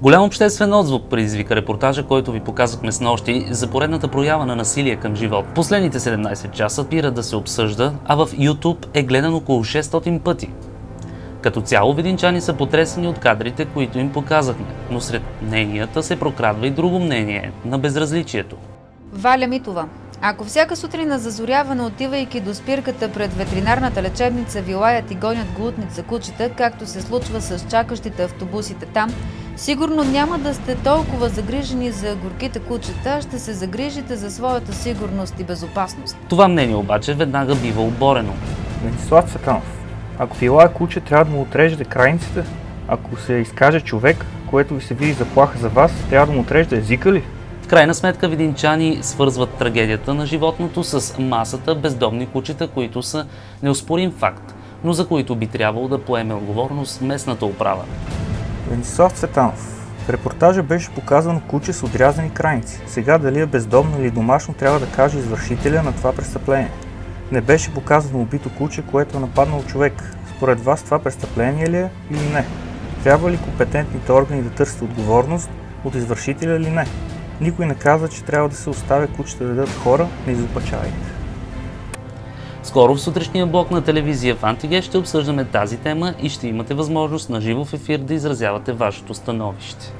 Голям обществен отзвук предизвика репортажа, който ви показахме снощи за поредната проява на насилие към живот. Последните 17 часа спира да се обсъжда, а в YouTube е гледан около 600 пъти. Като цяло видинчани са потресени от кадрите, които им показахме, но сред мненията се прокрадва и друго мнение на безразличието. Валя Митова. Ако всяка сутрин на зазоряване, отивайки до спирката пред ветеринарната лечебница, ви лаят и гонят глутница кучета, както се случва с чакащите автобусите там, сигурно няма да сте толкова загрижени за горките кучета, ще се загрижите за своята сигурност и безопасност. Това мнение обаче веднага бива оборено. Венцислав Цветанов. Ако ви лая куче, трябва да му отрежете крайниците? Ако се изкаже човек, което ви се види заплаха за вас, трябва да му отрежете езика ли? В крайна сметка видинчани свързват трагедията на животното с масата бездомни кучета, които са неоспорим факт, но за които би трябвало да поеме отговорност местната управа. Венцислав Цветанов. В репортажа беше показано куче с отрязани крайници. Сега дали е бездомно или домашно, трябва да каже извършителя на това престъпление. Не беше показано убито куче, което е нападнало човек. Според вас това престъпление ли е или не? Трябва ли компетентните органи да търсят отговорност от извършителя или не? Никой не каза, че трябва да се оставя кучета да ядат хора, не изопачавайте. Скоро в сутрешния блок на телевизия в Антиге ще обсъждаме тази тема и ще имате възможност на живо в ефир да изразявате вашето становище.